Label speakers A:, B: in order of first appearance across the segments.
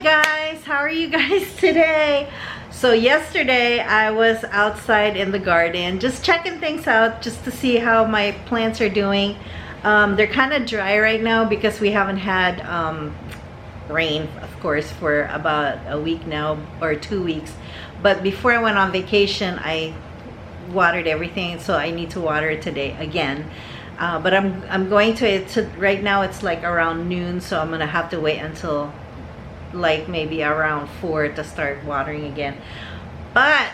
A: Guys, how are you guys today? So yesterday I was outside in the garden just checking things out just to see how my plants are doing. They're kind of dry right now because we haven't had rain, of course, for about a week now or 2 weeks. But before I went on vacation I watered everything, so I need to water it today again. But I'm going to right now it's like around noon, so I'm gonna have to wait until like maybe around 4 to start watering again. But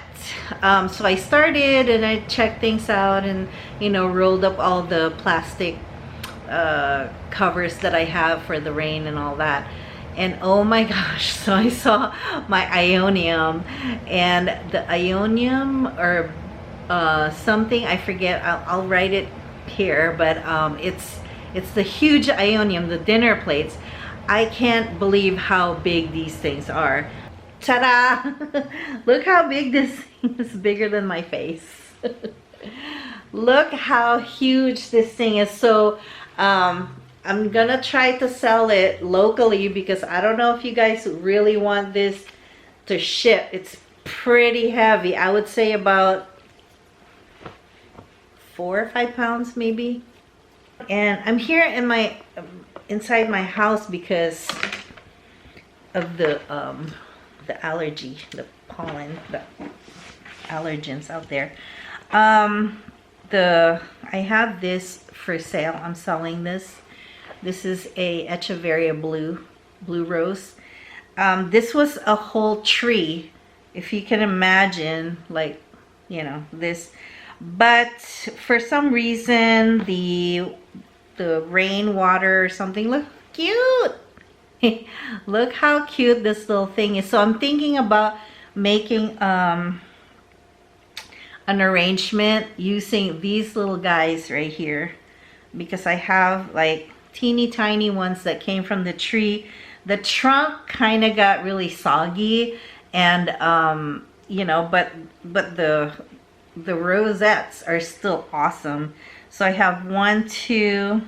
A: so I started and I checked things out and rolled up all the plastic covers that I have for the rain and all that. And oh my gosh, so I saw my Aeonium, and the Aeonium or something, I forget, I'll write it here, but it's the huge Aeonium, the dinner plates. I can't believe how big these things are. Ta-da! Look how big this thing is, bigger than my face. Look how huge this thing is. So I'm gonna try to sell it locally because I don't know if you guys really want this to ship. It's pretty heavy. I would say about 4 or 5 pounds maybe. And I'm here in my inside my house because of the allergy, the pollen, the allergens out there. I have this for sale. I'm selling this. This is a Echeveria blue rose. This was a whole tree, if you can imagine, like this. But for some reason the rainwater or something, look cute. Look how cute this little thing is. So I'm thinking about making an arrangement using these little guys right here, because I have like teeny tiny ones that came from the tree. The trunk kind of got really soggy, and but the rosettes are still awesome. So I have 1, 2,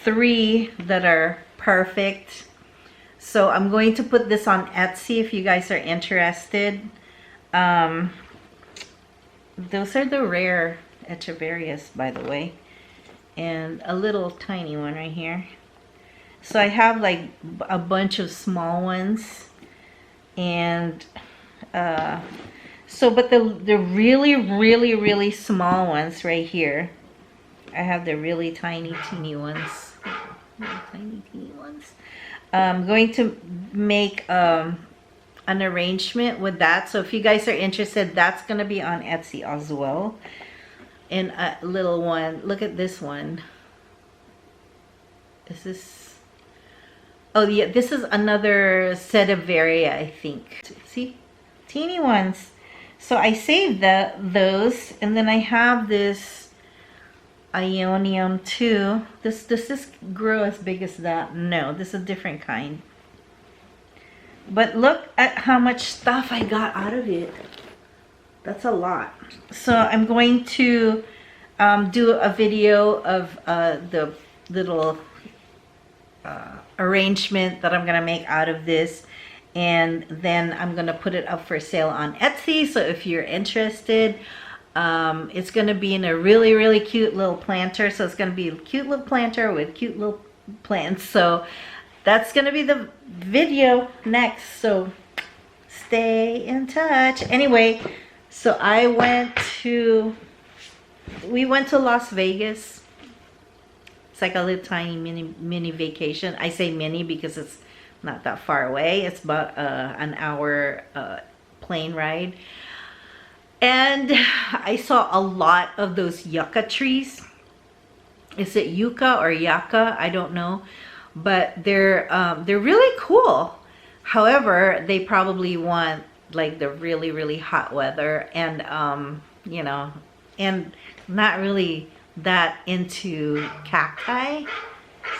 A: 3 that are perfect. So I'm going to put this on Etsy if you guys are interested. Those are the rare Echeverias, by the way. And a little tiny one right here. So I have like a bunch of small ones. And but the really small ones right here, I have the really tiny teeny ones. I'm going to make an arrangement with that. So if you guys are interested, that's going to be on Etsy as well. And a little one, look at this one. Is this, oh yeah, this is another Sedaveria, I think. See, teeny ones. So I saved those, and then I have this Aeonium too. Does this grow as big as that? No, this is a different kind. But look at how much stuff I got out of it. That's a lot. So I'm going to do a video of the little arrangement that I'm gonna make out of this, and then I'm gonna put it up for sale on Etsy. So if you're interested, it's gonna be in a really cute little planter. So it's gonna be a cute little planter with cute little plants. So that's gonna be the video next, so stay in touch. Anyway, so we went to Las Vegas. It's like a little tiny mini vacation. I say mini because it's not that far away. It's about an hour plane ride. And I saw a lot of those yucca trees. Is it yucca or yucca? I don't know. But they're really cool. However, they probably want like the really hot weather, and and not really that into cacti.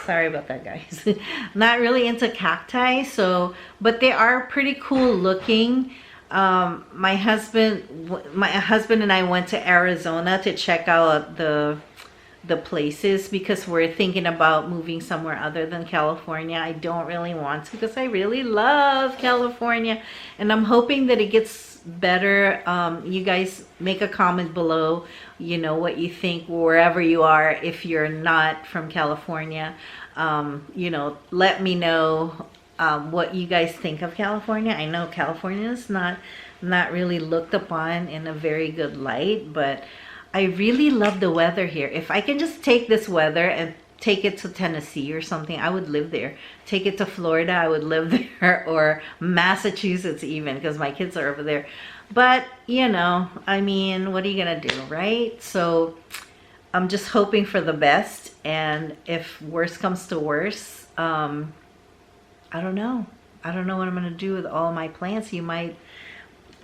A: Sorry about that, guys. Not really into cacti. So, but they are pretty cool looking. My husband and I went to Arizona to check out the the places, because we're thinking about moving somewhere other than California. I don't really want to because I really love California, and I'm hoping that it gets better. You guys make a comment below, you know, what you think wherever you are. If you're not from California, you know, let me know what you guys think of California. I know California is not really looked upon in a very good light, but I really love the weather here. If I can just take this weather and take it to Tennessee or something, I would live there. Take it to Florida, I would live there, or Massachusetts even, because my kids are over there. But, you know, I mean, what are you gonna do, right? So I'm just hoping for the best, and if worse comes to worse, I don't know. I don't know what I'm gonna do with all my plants. You might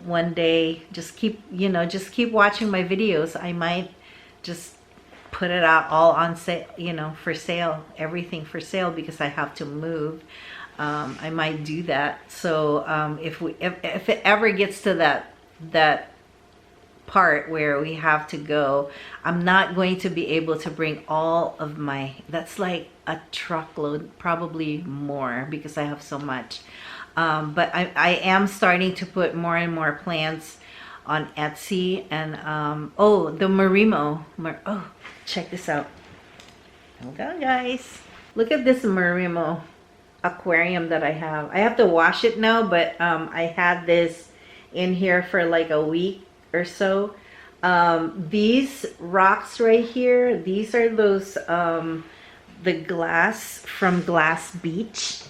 A: one day just keep, you know, just keep watching my videos. I might just put it out all on sale, you know, for sale, everything for sale, because I have to move. I might do that. So if it ever gets to that part where we have to go, I'm not going to be able to bring all of my, that's like a truckload, probably more, because I have so much. But I am starting to put more and more plants on Etsy. And oh, the Marimo, oh, check this out. Hold on, guys, look at this Marimo aquarium that I have. I have to wash it now, but I had this in here for like a week or so. These rocks right here, these are those the glass from Glass Beach.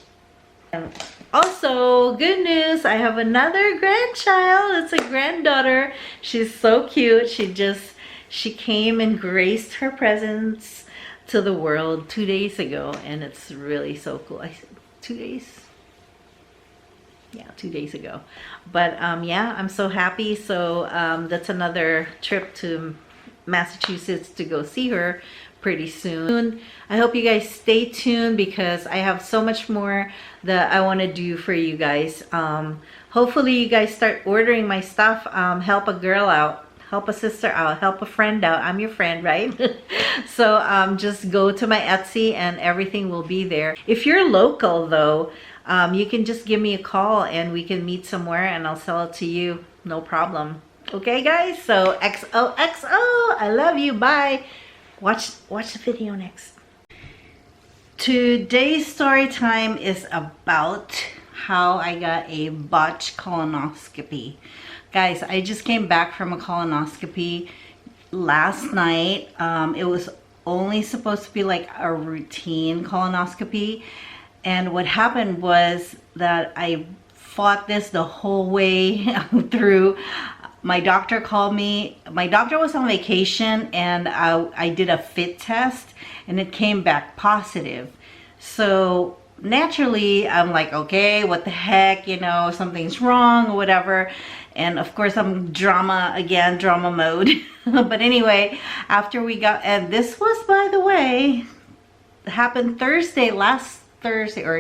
A: And also, good news, I have another grandchild. It's a granddaughter. She's so cute. She came and graced her presence to the world 2 days ago, and it's really so cool. 2 days? Yeah, 2 days ago. But yeah, I'm so happy. So that's another trip to Massachusetts to go see her pretty soon. I hope you guys stay tuned, because I have so much more that I want to do for you guys. Hopefully you guys start ordering my stuff. Help a girl out, help a sister out, help a friend out. I'm your friend, right? So just go to my Etsy and everything will be there. If you're local though, you can just give me a call and we can meet somewhere and I'll sell it to you, no problem. Okay guys, so XOXO, I love you, bye. Watch the video next. Today's story time is about how I got a botched colonoscopy. Guys, I just came back from a colonoscopy last night. It was only supposed to be like a routine colonoscopy. And what happened was that I fought this the whole way through. My doctor called me. My doctor was on vacation, and I did a fit test and it came back positive. So naturally I'm like, okay, what the heck, you know, something's wrong or whatever. And of course I'm drama mode. But anyway, after we got, and this was, by the way, happened last Thursday.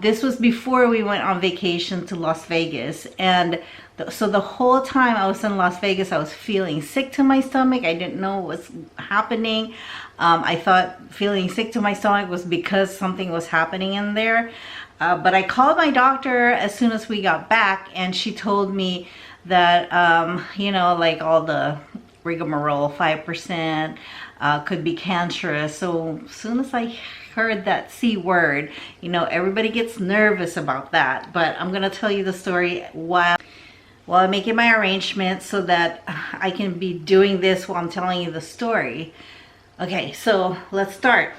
A: This was before we went on vacation to Las Vegas. And so the whole time I was in Las Vegas, I was feeling sick to my stomach. I didn't know what was happening. I thought feeling sick to my stomach was because something was happening in there. But I called my doctor as soon as we got back, and she told me that, you know, like all the rigmarole, 5%, could be cancerous. So as soon as I heard that C word, you know, everybody gets nervous about that. But I'm gonna tell you the story while I'm making my arrangements so that I can be doing this while I'm telling you the story. Okay, so let's start.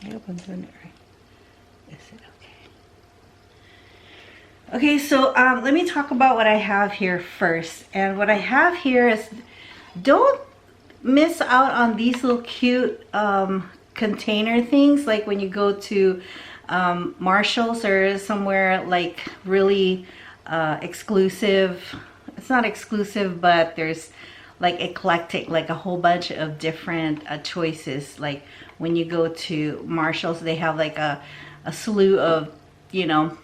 A: I hope I'm doing it right. Is it okay? Okay, so let me talk about what I have here first. And what I have here is, don't miss out on these little cute container things, like when you go to Marshall's or somewhere like really exclusive. It's not exclusive, but there's like eclectic, like a whole bunch of different choices. Like when you go to Marshall's, they have like a slew of, you know,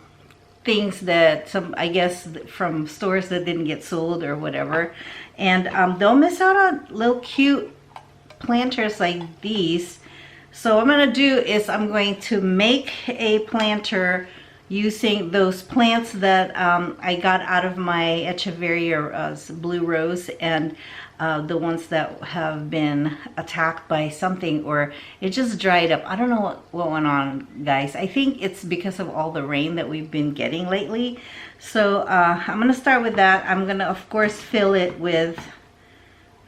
A: things that some, I guess, from stores that didn't get sold or whatever. And they'll miss out on little cute planters like these. So what I'm going to do is I'm going to make a planter using those plants that I got out of my Echeveria blue rose, and the ones that have been attacked by something, or it just dried up. I don't know what went on, guys. I think it's because of all the rain that we've been getting lately. So I'm going to start with that. I'm going to, of course, fill it with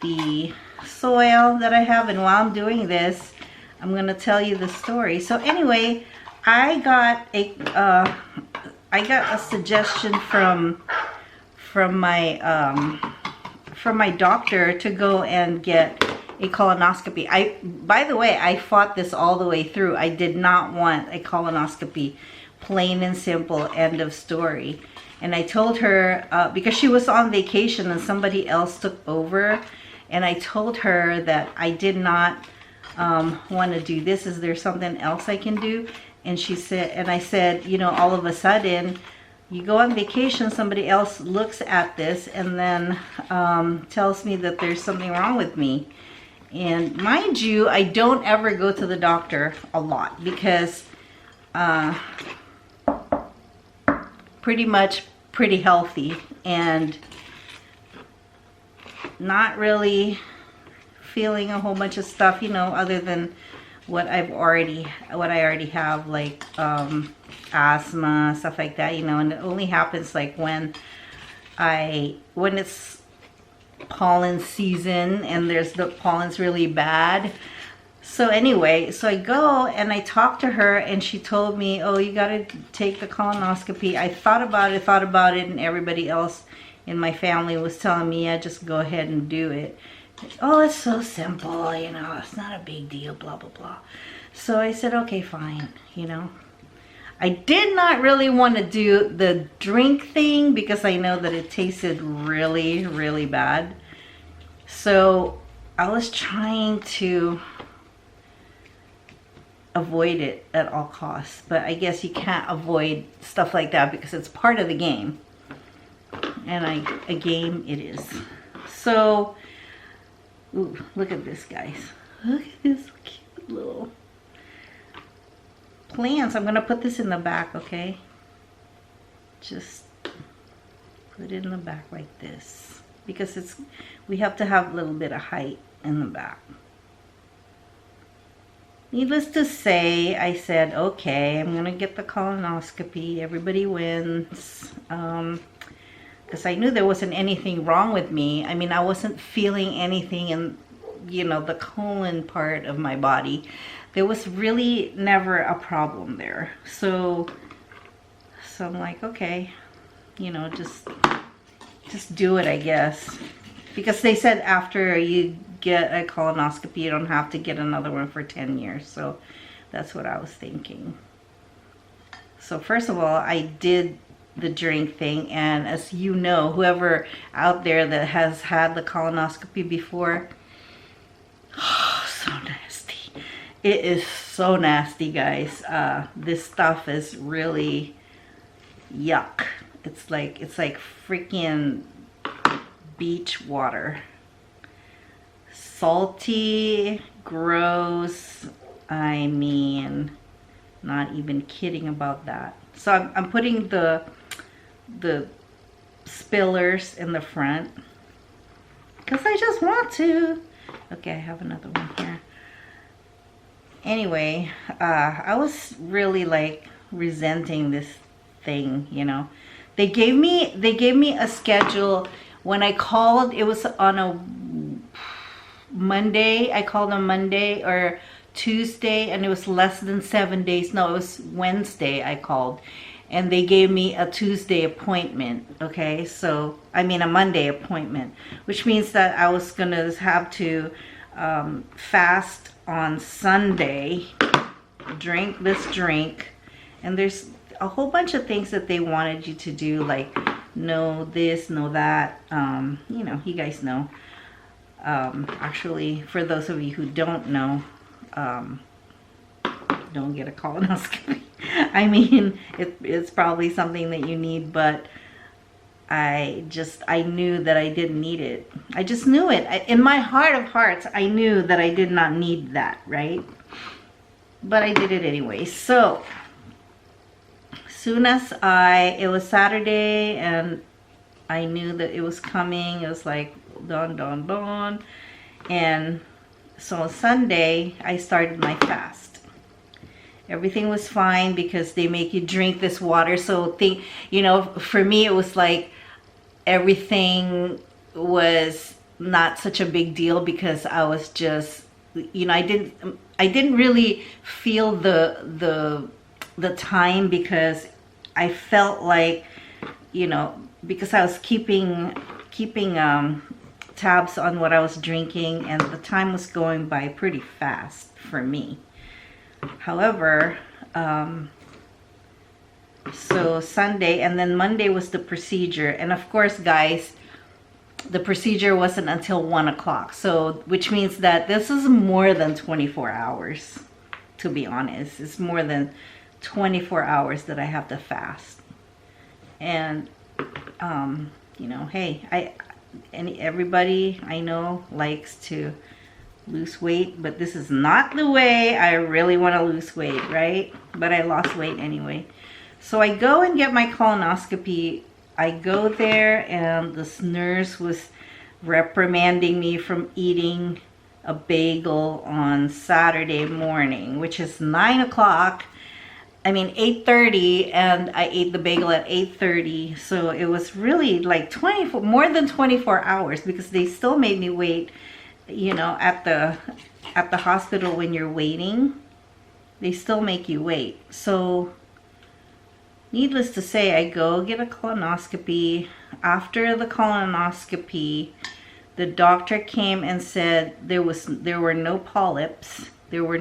A: the soil that I have, and while I'm doing this, I'm going to tell you the story. So anyway, I got a suggestion from my doctor to go and get a colonoscopy. By the way, I fought this all the way through. I did not want a colonoscopy, plain and simple, end of story. And I told her, because she was on vacation and somebody else took over, and I told her that I did not want to do this. Is there something else I can do? And she said, and I said, you know, all of a sudden, you go on vacation, somebody else looks at this and then tells me that there's something wrong with me. And mind you, I don't ever go to the doctor a lot because pretty healthy and not really feeling a whole bunch of stuff, you know, other than what I already have, like asthma, stuff like that, you know. And it only happens like when it's pollen season and the pollen's really bad. So anyway, so I go and I talked to her, and she told me, oh, you got to take the colonoscopy. I thought about it, and everybody else in my family was telling me, yeah, just go ahead and do it. Oh, it's so simple, you know, it's not a big deal, blah, blah, blah. So I said, okay, fine, you know. I did not really want to do the drink thing because I know that it tasted really, really bad. So I was trying to avoid it at all costs. But I guess you can't avoid stuff like that because it's part of the game. And a game it is. So, ooh, look at this, guys. Look at this cute little plants. I'm going to put this in the back, okay? Just put it in the back like this. Because we have to have a little bit of height in the back. Needless to say, I said, okay, I'm going to get the colonoscopy. Everybody wins. Because I knew there wasn't anything wrong with me. I mean, I wasn't feeling anything in, you know, the colon part of my body. There was really never a problem there. So I'm like, okay, you know, just do it, I guess. Because they said after you get a colonoscopy, you don't have to get another one for 10 years. So that's what I was thinking. So first of all, I did the drink thing, and as you know, whoever out there that has had the colonoscopy before, oh, so nasty. It is so nasty, guys. This stuff is really yuck. It's like freaking beach water. Salty, gross. I mean, not even kidding about that. So I'm putting the spillers in the front because I just want to. Okay, I have another one here. Anyway, I was really like resenting this thing, you know. They gave me a schedule when I called. It was on a Monday. I called on Monday or Tuesday, and it was less than 7 days. No, it was Wednesday I called, and they gave me a Tuesday appointment. Okay, so I mean a Monday appointment, which means that I was gonna have to fast on Sunday, drink this drink, and there's a whole bunch of things that they wanted you to do, like no this, no that. You know, you guys know. Actually, for those of you who don't know, don't get a colonoscopy. I mean, it's probably something that you need, but I knew that I didn't need it. I just knew it. In my heart of hearts, I knew that I did not need that, right? But I did it anyway. So, soon as it was Saturday and I knew that it was coming, it was like, dawn, dawn, dawn. And so Sunday, I started my fast. Everything was fine because they make you drink this water. So you know, for me, it was like everything was not such a big deal because I was just, you know, I didn't really feel the time because I felt like, you know, because I was keeping tabs on what I was drinking, and the time was going by pretty fast for me. However, so Sunday and then Monday was the procedure, and of course, guys, the procedure wasn't until 1 o'clock. So, which means that this is more than 24 hours. To be honest, it's more than 24 hours that I have to fast. And you know, hey, everybody I know likes to lose weight, but this is not the way I really want to lose weight, right? But I lost weight anyway. So I go and get my colonoscopy. I go there and this nurse was reprimanding me from eating a bagel on Saturday morning, which is 9 o'clock. I mean 8:30, and I ate the bagel at 8:30. So it was really like more than 24 hours, because they still made me wait. You know, at the hospital, when you're waiting, they still make you wait. So needless to say, I go get a colonoscopy. After the colonoscopy, the doctor came and said there were no polyps. There was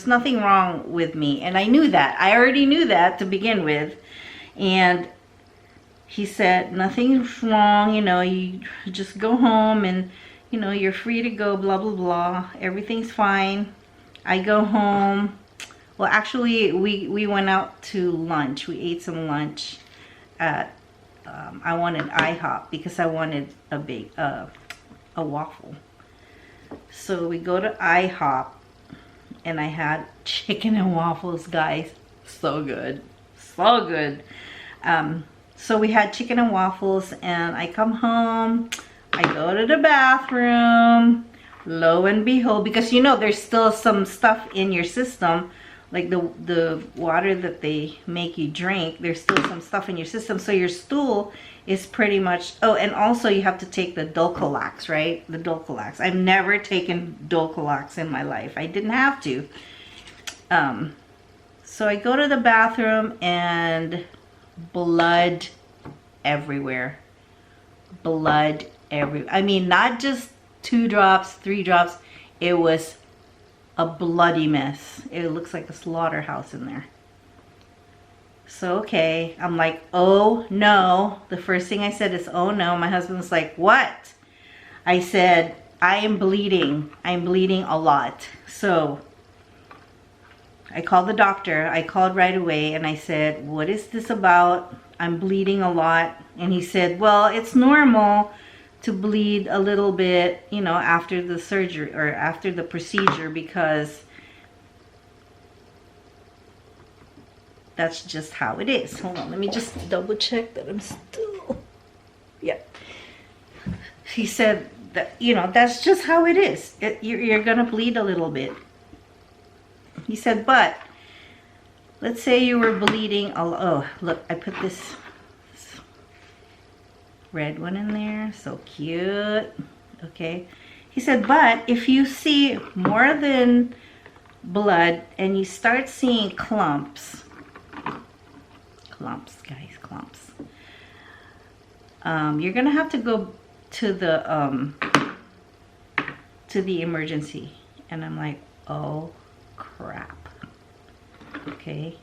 A: nothing wrong with me, and I knew that. I already knew that to begin with. And he said nothing's wrong, you know, you just go home and, you know, you're free to go, blah blah blah, everything's fine. I go home. Well, actually, we went out to lunch. We ate some lunch at I wanted IHOP because I wanted a waffle. So we go to IHOP, and I had chicken and waffles, guys. So good, so good. So we had chicken and waffles, and I come home. I go to the bathroom. Lo and behold, because you know there's still some stuff in your system, like the water that they make you drink, there's still some stuff in your system, so your stool is pretty much, oh, and also you have to take the Dulcolax, right? The Dulcolax. I've never taken Dulcolax in my life. I didn't have to. So I go to the bathroom, and blood everywhere. Blood everywhere. I mean, not just 2 drops, 3 drops. It was a bloody mess. It looks like a slaughterhouse in there. So, okay, I'm like, oh no. The first thing I said is, oh no. My husband was like, what? I said, I am bleeding. I'm bleeding a lot. So I called the doctor. I called right away, and I said, what is this about? I'm bleeding a lot. And he said, well, it's normal to bleed a little bit, you know, after the surgery or after the procedure, because that's just how it is. Hold on, let me just double check that I'm still, yeah. He said that, you know, that's just how it is. You're gonna bleed a little bit. He said, but let's say you were bleeding, oh, look, I put this red one in there, so cute. Okay, he said, but if you see more than blood and you start seeing clumps, guys, clumps, you're gonna have to go to the to the emergency. And I'm like, oh crap. Okay.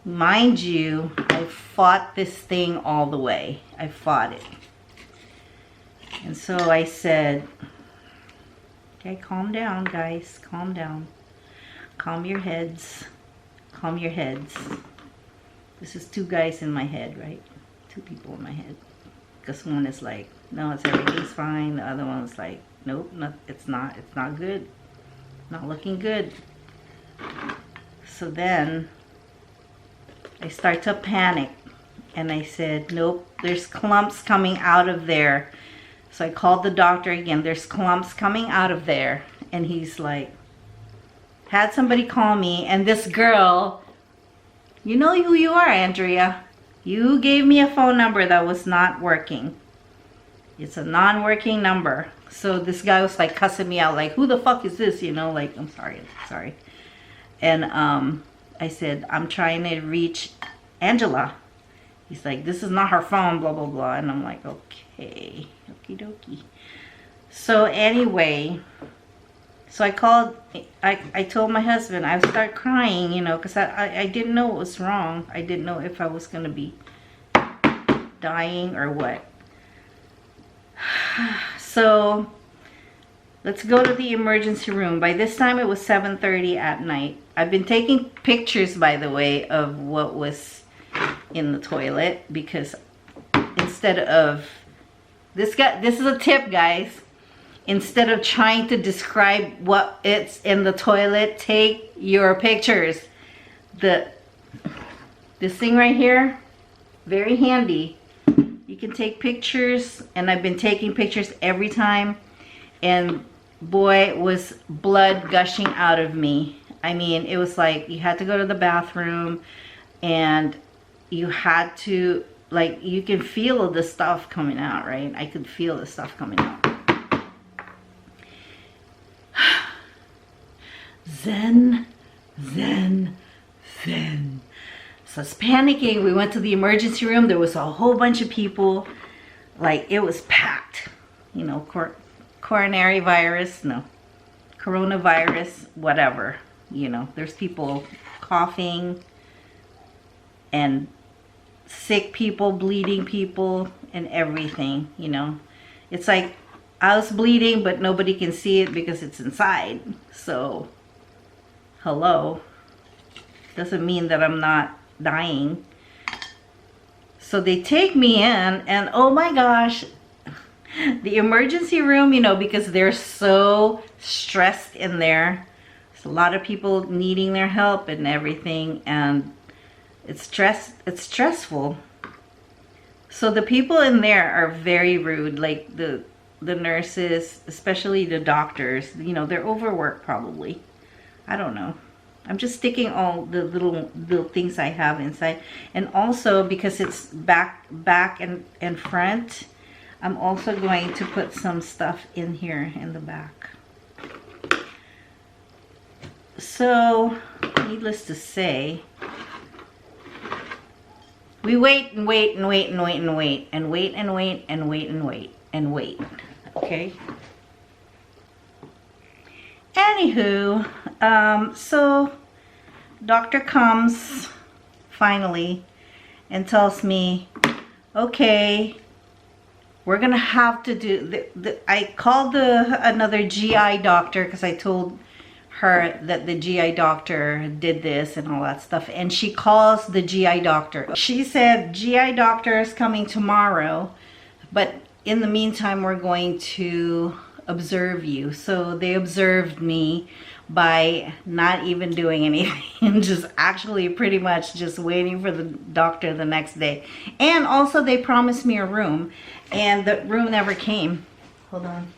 A: Mind you, I fought this thing all the way. I fought it. And so I said, okay, calm down, guys. Calm down. Calm your heads. Calm your heads. This is two guys in my head, right? Two people in my head. Because one is like, no, it's everything's fine. The other one's like, nope, it's not good. Not looking good. So then I start to panic. And I said, nope, there's clumps coming out of there. So I called the doctor again. There's clumps coming out of there. And he's like, had somebody call me. And this girl, you know who you are, Andrea. You gave me a phone number that was not working. It's a non-working number. So this guy was like cussing me out, like, who the fuck is this? You know, like, I'm sorry. And I said, I'm trying to reach Angela. He's like, this is not her phone, blah, blah, blah. And I'm like, okay, okie dokie. So anyway, so I called, I told my husband, I would start crying, you know, because I didn't know what was wrong. I didn't know if I was going to be dying or what. So let's go to the emergency room. By this time it was 7:30 at night. I've been taking pictures, by the way, of what was in the toilet, because instead of this is a tip, guys. Instead of trying to describe what it's in the toilet, take your pictures. This thing right here, very handy. You can take pictures, and I've been taking pictures every time, and boy, was blood gushing out of me. I mean, it was like you had to go to the bathroom, and you had to, like, you can feel the stuff coming out, right? I could feel the stuff coming out. Zen. So I was panicking. We went to the emergency room. There was a whole bunch of people. Like, it was packed. You know, coronary virus, no, coronavirus, whatever. You know, there's people coughing and sick people, bleeding people, and everything, you know. It's like I was bleeding, but nobody can see it because it's inside. So, hello. Doesn't mean that I'm not dying. So they take me in, and oh my gosh, the emergency room, you know, because they're so stressed in there. There's a lot of people needing their help and everything, and it's stressful. So the people in there are very rude, like the nurses, especially the doctors, you know, they're overworked probably. I don't know. I'm just sticking all the little things I have inside. And also, because it's back and front, I'm also going to put some stuff in here in the back. So, needless to say, we wait and wait and wait and wait and wait and wait and wait and wait and wait and wait. Okay? Anywho, so doctor comes finally and tells me, okay, we're gonna have to do I called another GI doctor, because I told her that the GI doctor did this and all that stuff, and she calls the GI doctor. She said, GI doctor is coming tomorrow, but in the meantime we're going to observe you. So they observed me by not even doing anything, just actually pretty much just waiting for the doctor the next day. And also they promised me a room, and the room never came. Hold on.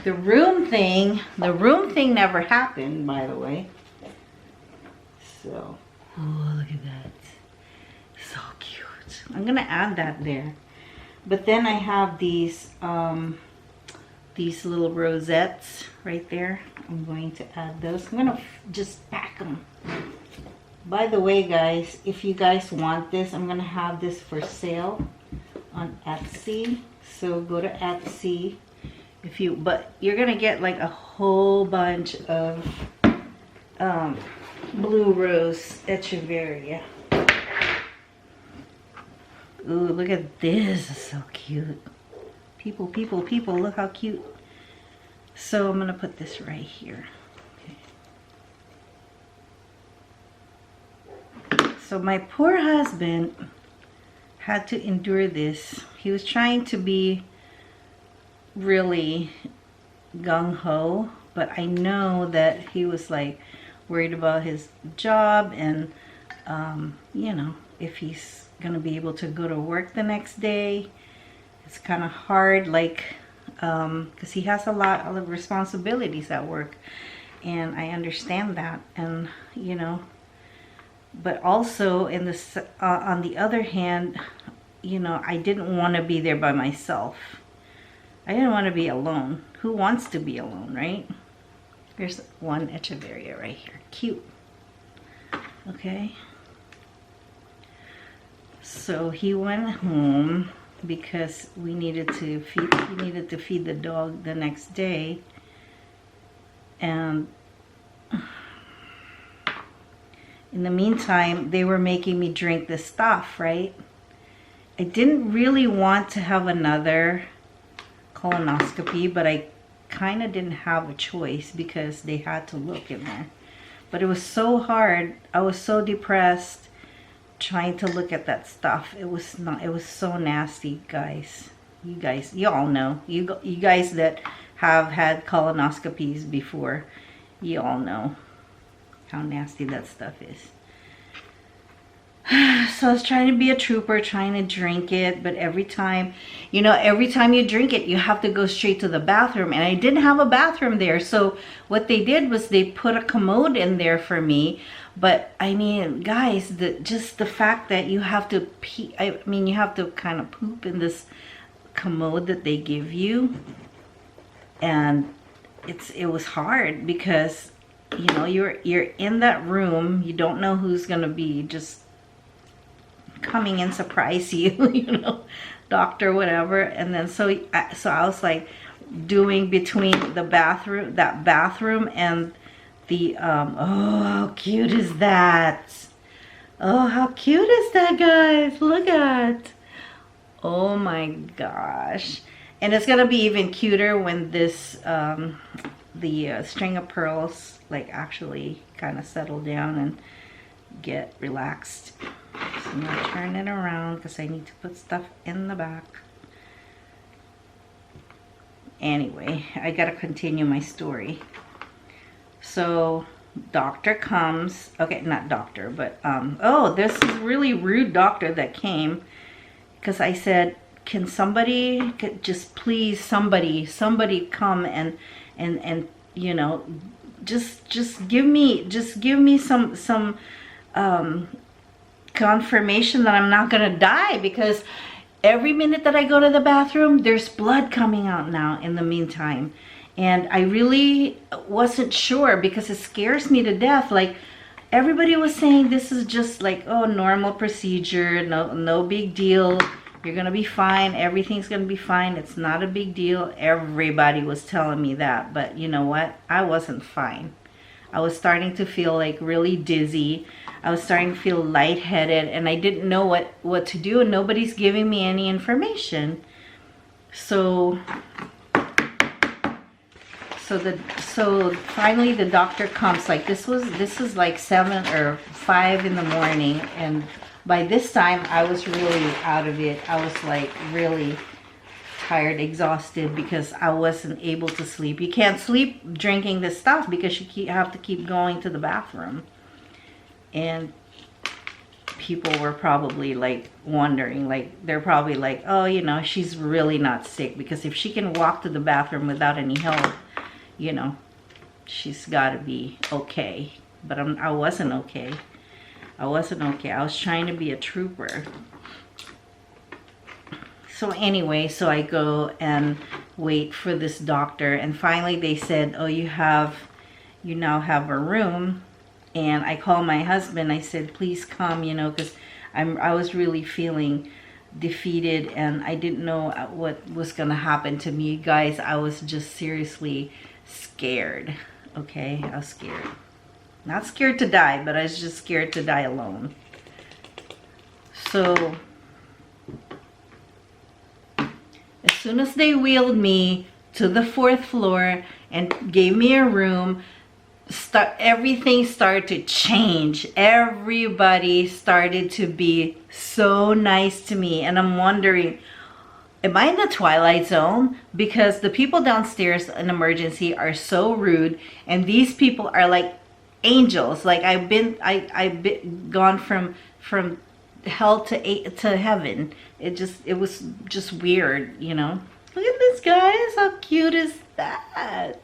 A: The room thing never happened, by the way. So, oh, look at that. So cute. I'm gonna add that there. But then I have these little rosettes right there. I'm going to add those. I'm gonna just pack them. By the way, guys, if you guys want this, I'm gonna have this for sale on Etsy. So go to Etsy. But you're gonna get like a whole bunch of blue rose echeveria. Ooh, look at this. It's so cute. People, look how cute. So I'm gonna put this right here. Okay. So my poor husband had to endure this. He was trying to be really gung-ho, but I know that he was like worried about his job and you know, if he's gonna be able to go to work the next day. It's kind of hard, like because he has a lot of responsibilities at work, and I understand that. And you know, but also in this on the other hand, you know, I didn't want to be there by myself. I didn't want to be alone. Who wants to be alone, right? Here's one echeveria right here. Cute. Okay. So he went home because he needed to feed the dog the next day. And in the meantime, they were making me drink this stuff, right? I didn't really want to have another colonoscopy, but I kind of didn't have a choice because they had to look in there. But it was so hard. I was so depressed trying to look at that stuff. It was so nasty, guys. You all know. You guys that have had colonoscopies before, you all know how nasty that stuff is. So I was trying to be a trooper, trying to drink it, but every time you drink it, you have to go straight to the bathroom, and I didn't have a bathroom there. So what they did was they put a commode in there for me. But I mean, guys, just the fact that you have to pee, you have to kind of poop in this commode that they give you, and it was hard because you know you're in that room, you don't know who's gonna be just coming and surprise you, you know, doctor, whatever. And then so I was like doing between that bathroom and the oh, how cute is that? Oh, how cute is that, guys? Look at, oh my gosh. And it's gonna be even cuter when this the string of pearls like actually kind of settle down and get relaxed. So I'm gonna turn it around because I need to put stuff in the back. Anyway, I gotta continue my story. So doctor comes, okay, not doctor, but oh, this is really rude doctor that came because I said, can somebody just please somebody come and you know, just give me some confirmation that I'm not gonna die, because every minute that I go to the bathroom, there's blood coming out now in the meantime. And I really wasn't sure because it scares me to death. Like everybody was saying this is just like, oh, normal procedure, no big deal. You're gonna be fine, everything's gonna be fine, it's not a big deal. Everybody was telling me that, but you know what? I wasn't fine. I was starting to feel like really dizzy. I was starting to feel lightheaded, and I didn't know what to do, and nobody's giving me any information. So finally the doctor comes. Like this is like 7 or 5 in the morning, and by this time I was really out of it. I was like really tired, exhausted, because I wasn't able to sleep. You can't sleep drinking this stuff because you have to keep going to the bathroom. And people were probably like wondering, like they're probably like, oh, you know, she's really not sick, because if she can walk to the bathroom without any help, you know, she's got to be okay. But I wasn't okay. I wasn't okay. I was trying to be a trooper. So anyway, so I go and wait for this doctor, and finally they said, oh, you now have a room. And I called my husband. I said, please come, you know, because I was really feeling defeated, and I didn't know what was gonna happen to me, guys. I was just seriously scared. Okay, I was scared. Not scared to die, but I was just scared to die alone. So as soon as they wheeled me to the 4th floor and gave me a room, everything started to change. Everybody started to be so nice to me, and I'm wondering, am I in the Twilight Zone? Because the people downstairs in emergency are so rude, and these people are like angels. Like I've been gone from hell to heaven. It was just weird, you know. Look at this, guys. How cute is that?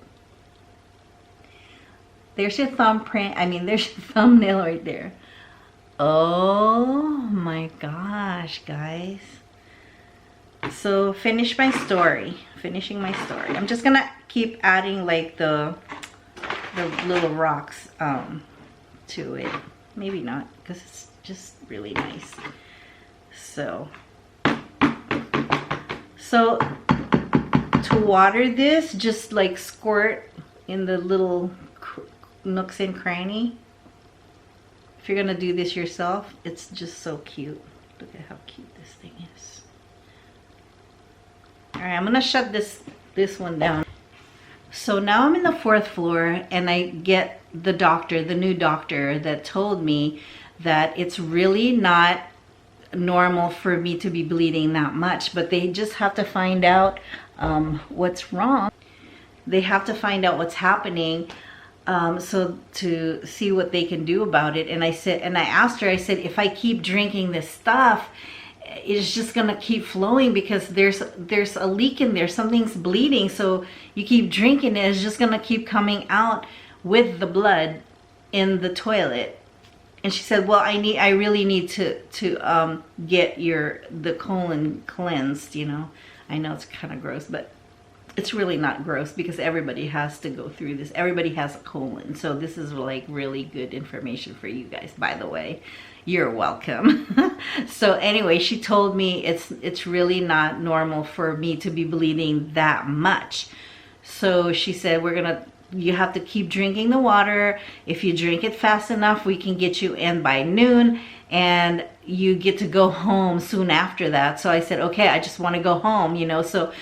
A: There's your thumbprint. I mean, there's your thumbnail right there. Oh my gosh, guys. So finishing my story. I'm just gonna keep adding like the little rocks to it. Maybe not, because it's just really nice. So to water this, just like squirt in the little nooks and cranny. If you're gonna do this yourself, it's just so cute. Look at how cute this thing is. All right, I'm gonna shut this one down. So now I'm in the 4th floor, and I get the new doctor that told me that it's really not normal for me to be bleeding that much, but they just have to find out what's wrong. They have to find out what's happening, so to see what they can do about it. And I asked her, I said, if I keep drinking this stuff, it's just gonna keep flowing because there's a leak in there, something's bleeding. So you keep drinking it, it's just gonna keep coming out with the blood in the toilet. And she said, well, I really need to get the colon cleansed, you know. I know it's kind of gross, but it's really not gross because everybody has to go through this. Everybody has a colon. So this is like really good information for you guys, by the way. You're welcome. So anyway, she told me it's really not normal for me to be bleeding that much. So she said, you have to keep drinking the water. If you drink it fast enough, we can get you in by noon, and you get to go home soon after that. So I said, okay, I just want to go home, you know. So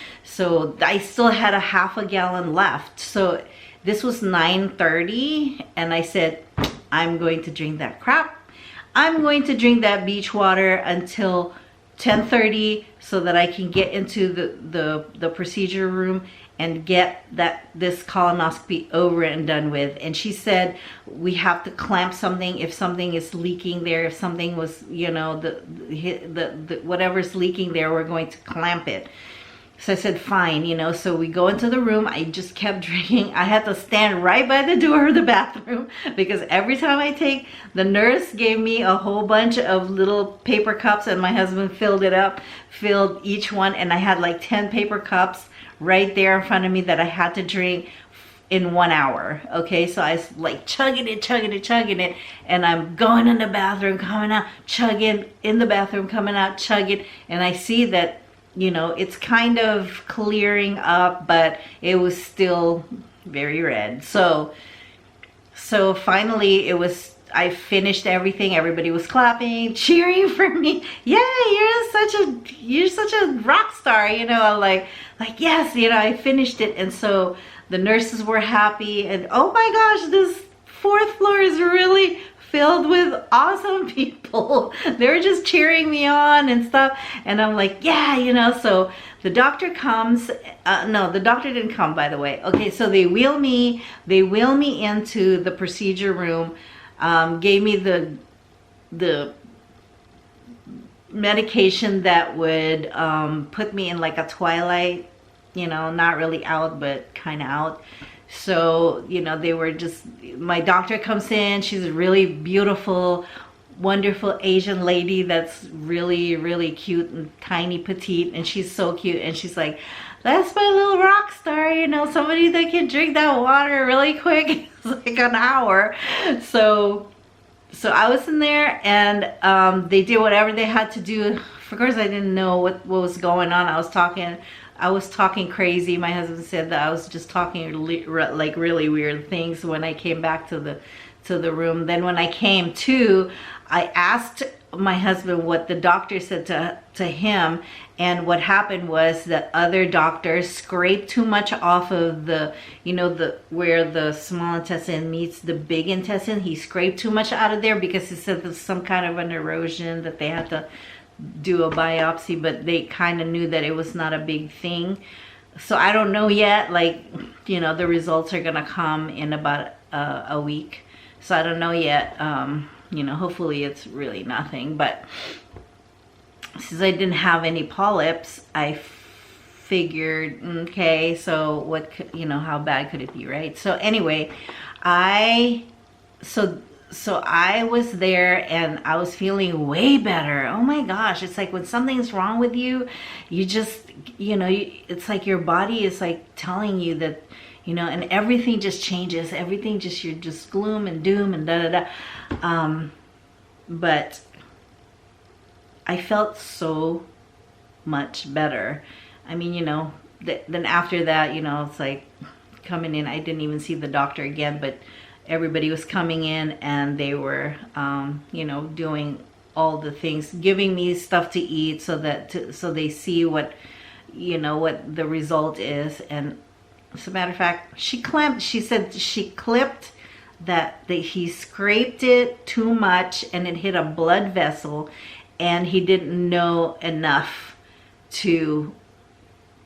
A: I still had a half a gallon left. So this was 9:30, and I said, I'm going to drink that crap. I'm going to drink that beach water until 10:30 so that I can get into the procedure room and get this colonoscopy over and done with. And she said we have to clamp something if something is leaking there. If something was, you know, the whatever's leaking there, we're going to clamp it. So I said, fine, you know. So we go into the room. I just kept drinking. I had to stand right by the door of the bathroom because every time the nurse gave me a whole bunch of little paper cups, and my husband filled each one, and I had like 10 paper cups right there in front of me that I had to drink in 1 hour. Okay, so I was like chugging it, and I'm going in the bathroom, coming out, chugging, in the bathroom, coming out, chugging, and I see that, you know, it's kind of clearing up, but it was still very red. So finally I finished everything. Everybody was clapping, cheering for me. Yeah, you're such a rock star, you know. Like yes, you know, I finished it. And so the nurses were happy, and oh my gosh, this 4th floor is really filled with awesome people. They were just cheering me on and stuff, and I'm like, yeah, you know. So the doctor comes. No, the doctor didn't come, by the way. Okay, so they wheel me into the procedure room, gave me the medication that would put me in like a twilight, you know, not really out, but kind of out. So, you know, my doctor comes in. She's a really beautiful, wonderful Asian lady that's really, really cute and tiny, petite, and she's so cute. And she's like, that's my little rock star, you know, somebody that can drink that water really quick. It's like an hour. So I was in there, and they did whatever they had to do of course I didn't know what was going on. I was talking crazy. My husband said that I was just talking like really weird things when I came back to the room. Then when I came to, I asked my husband what the doctor said to him, and what happened was that other doctors scraped too much off of the, you know, where the small intestine meets the big intestine. He scraped too much out of there because he said there's some kind of an erosion that they had to do a biopsy, but they kind of knew that it was not a big thing. So I don't know yet, like, you know, the results are gonna come in about a week, so I don't know yet. You know, hopefully it's really nothing, but since I didn't have any polyps, I figured, okay, so what, you know, how bad could it be, right? So anyway, so I was there and I was feeling way better. Oh my gosh, it's like when something's wrong with you, you just, you know, it's like your body is like telling you that, you know, and everything just changes. Everything just, you're just gloom and doom and but I felt so much better. I mean, you know, then after that, you know, it's like coming in, I didn't even see the doctor again, but everybody was coming in and they were, you know, doing all the things, giving me stuff to eat so that, so they see what, you know, what the result is. And as a matter of fact, she said she clipped that he scraped it too much and it hit a blood vessel, and he didn't know enough to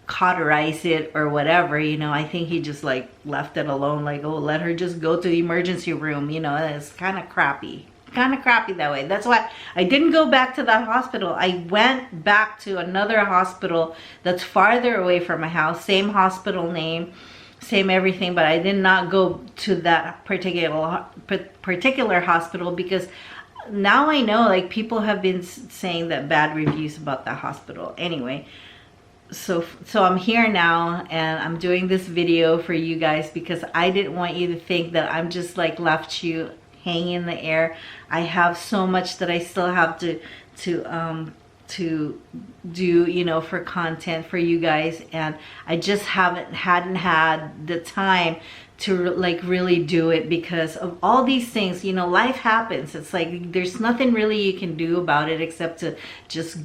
A: cauterize it or whatever, you know. I think he just like left it alone, like, oh, let her just go to the emergency room, you know. It's kind of crappy that way. That's why I didn't go back to that hospital. I went back to another hospital that's farther away from my house, same hospital name, same everything, but I did not go to that particular hospital because now I know, like, people have been saying that bad reviews about that hospital. Anyway, so I'm here now and I'm doing this video for you guys because I didn't want you to think that I'm just like left you hanging in the air. I have so much that I still have to do, you know, for content for you guys, and I just hadn't had the time to like really do it because of all these things. You know, life happens. It's like there's nothing really you can do about it except to just,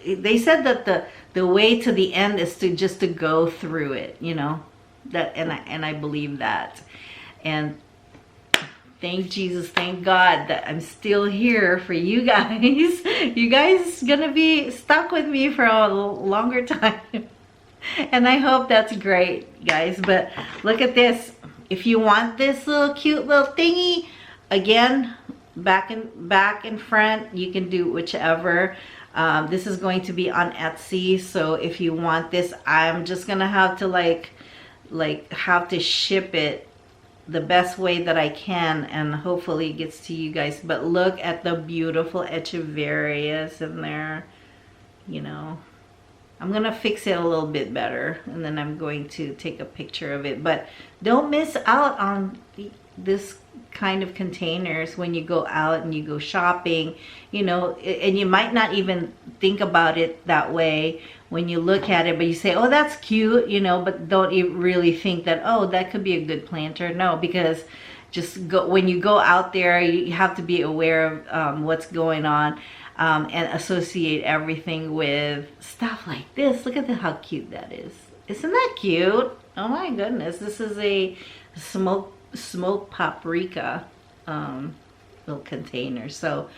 A: they said that the way to the end is to just to go through it, you know, that, and I believe that. And thank Jesus, thank God that I'm still here for you guys. You guys gonna be stuck with me for a longer time. And I hope that's great, guys. But look at this. If you want this little cute little thingy, again, back and front, you can do whichever. This is going to be on Etsy, so if you want this, I'm just gonna have to like have to ship it the best way that I can, and hopefully it gets to you guys. But look at the beautiful Echeverias in there. You know, I'm gonna fix it a little bit better and then I'm going to take a picture of it. But don't miss out on this kind of containers when you go out and you go shopping, you know. And you might not even think about it that way when you look at it, but you say, oh, that's cute, you know, but don't you really think that, oh, that could be a good planter? No, because just go, when you go out there, you have to be aware of what's going on, and associate everything with stuff like this. Look at how cute that is. Isn't that cute? Oh my goodness, this is a smoked paprika little container. So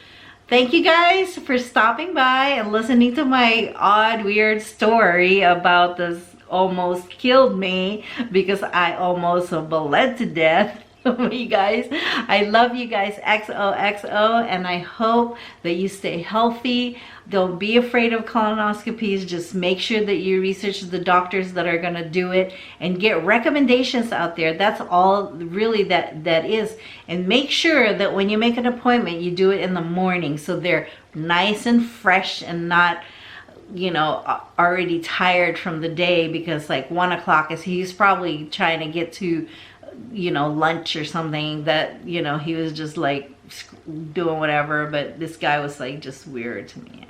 A: thank you guys for stopping by and listening to my odd, weird story about this almost killed me because I almost bled to death. You guys, I love you guys, XOXO, and I hope that you stay healthy. Don't be afraid of colonoscopies. Just make sure that you research the doctors that are going to do it and get recommendations out there. That's all really that is. And make sure that when you make an appointment, you do it in the morning so they're nice and fresh and not, you know, already tired from the day, because like 1 o'clock is, he's probably trying to get to, you know, lunch or something, that, you know, he was just like doing whatever. But this guy was like just weird to me.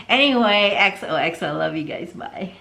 A: Anyway, XOXO, I love you guys. Bye.